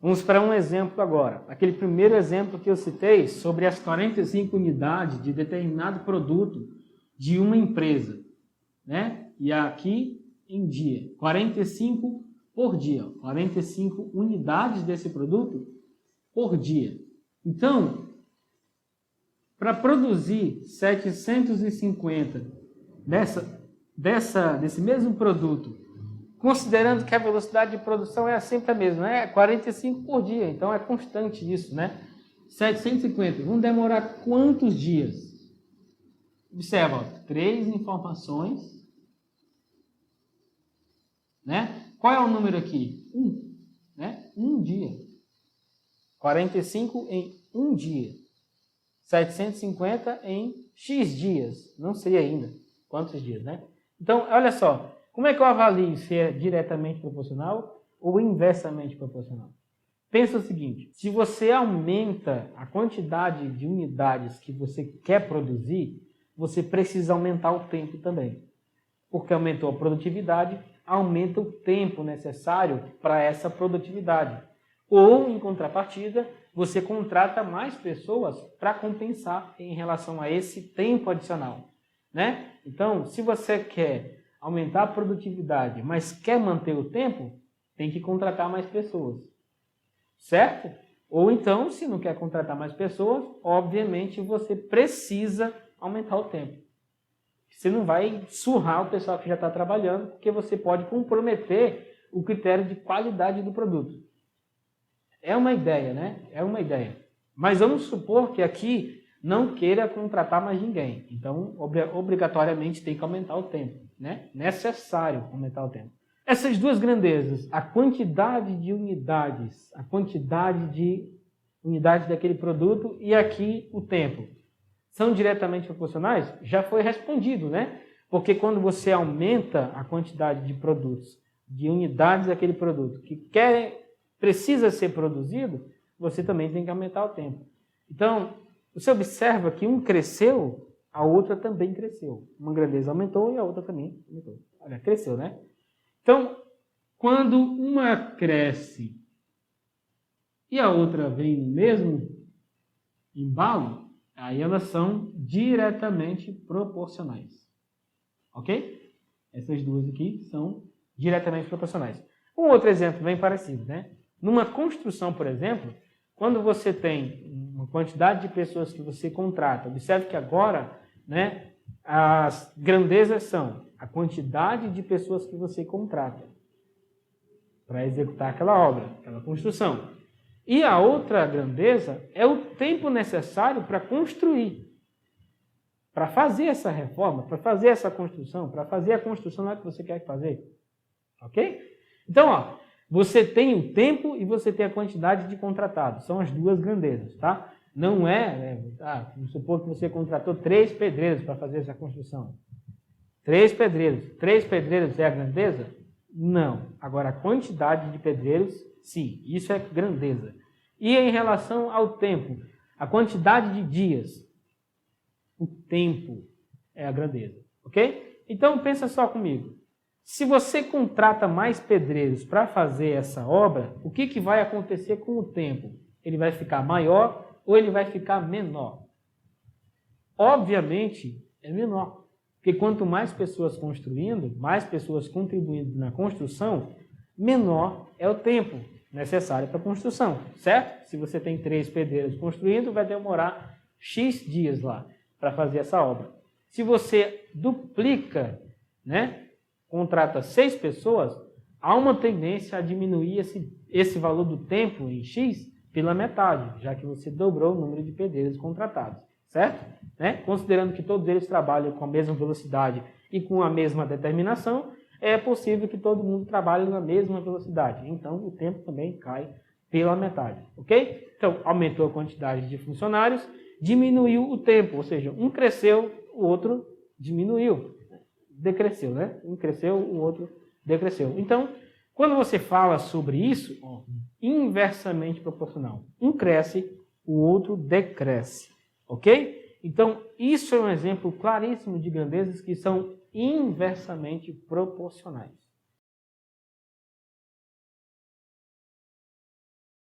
Vamos para um exemplo agora. Aquele primeiro exemplo que eu citei sobre as 45 unidades de determinado produto de uma empresa, né? E aqui em dia, 45 por dia, 45 unidades desse produto por dia. Então, para produzir 750 desse mesmo produto, considerando que a velocidade de produção é sempre a mesma, né? 45 por dia, então é constante isso, né? 750, vão demorar quantos dias? Observa, ó, 3 informações, né? Qual é o número aqui? 1, né? 1 dia. 45 em 1 dia. 750 em X dias. Não sei ainda quantos dias, né? Então, olha só. Como é que eu avalio se é diretamente proporcional ou inversamente proporcional? Pensa o seguinte. Se você aumenta a quantidade de unidades que você quer produzir, você precisa aumentar o tempo também. Porque aumentou a produtividade, aumenta o tempo necessário para essa produtividade. Ou, em contrapartida, você contrata mais pessoas para compensar em relação a esse tempo adicional, né? Então, se você quer aumentar a produtividade, mas quer manter o tempo, tem que contratar mais pessoas, certo? Ou então, se não quer contratar mais pessoas, obviamente você precisa aumentar o tempo. Você não vai surrar o pessoal que já está trabalhando, porque você pode comprometer o critério de qualidade do produto. É uma ideia, né? É uma ideia. Mas vamos supor que aqui não queira contratar mais ninguém. Então, obrigatoriamente tem que aumentar o tempo, né? Necessário aumentar o tempo. Essas duas grandezas, a quantidade de unidades daquele produto e aqui o tempo, são diretamente proporcionais? Já foi respondido, né? Porque quando você aumenta a quantidade de produtos, de unidades daquele produto que precisa ser produzido, você também tem que aumentar o tempo. Então, você observa que um cresceu, a outra também cresceu. Uma grandeza aumentou e a outra também aumentou. Olha, cresceu, né? Então, quando uma cresce e a outra vem no mesmo embalo, aí elas são diretamente proporcionais. Ok? Essas duas aqui são diretamente proporcionais. Um outro exemplo bem parecido, né? Numa construção, por exemplo, quando você tem uma quantidade de pessoas que você contrata, observe que agora, né, as grandezas são a quantidade de pessoas que você contrata para executar aquela obra, aquela construção. E a outra grandeza é o tempo necessário para construir, para fazer essa reforma, para fazer essa construção, para fazer a construção lá que você quer fazer. Ok? Então, ó, você tem o tempo e você tem a quantidade de contratados. São as duas grandezas, tá? Não vamos supor que você contratou 3 pedreiros para fazer essa construção. 3 pedreiros. 3 pedreiros é a grandeza? Não. Agora, a quantidade de pedreiros, sim. Isso é grandeza. E em relação ao tempo, a quantidade de dias, o tempo é a grandeza. Ok? Então, pensa só comigo. Se você contrata mais pedreiros para fazer essa obra, o que vai acontecer com o tempo? Ele vai ficar maior ou ele vai ficar menor? Obviamente, é menor. Porque quanto mais pessoas construindo, mais pessoas contribuindo na construção, menor é o tempo necessário para a construção, certo? Se você tem 3 pedreiros construindo, vai demorar X dias lá para fazer essa obra. Se você duplica, né? Contrata 6 pessoas, há uma tendência a diminuir esse valor do tempo em X pela metade, já que você dobrou o número de pedreiros contratados, certo? Né? Considerando que todos eles trabalham com a mesma velocidade e com a mesma determinação, é possível que todo mundo trabalhe na mesma velocidade. Então, o tempo também cai pela metade, ok? Então, aumentou a quantidade de funcionários, diminuiu o tempo, ou seja, um cresceu, o outro diminuiu. Decresceu, né? Um cresceu, o outro decresceu. Então, quando você fala sobre isso, ó, inversamente proporcional. Um cresce, o outro decresce. Ok? Então, isso é um exemplo claríssimo de grandezas que são inversamente proporcionais.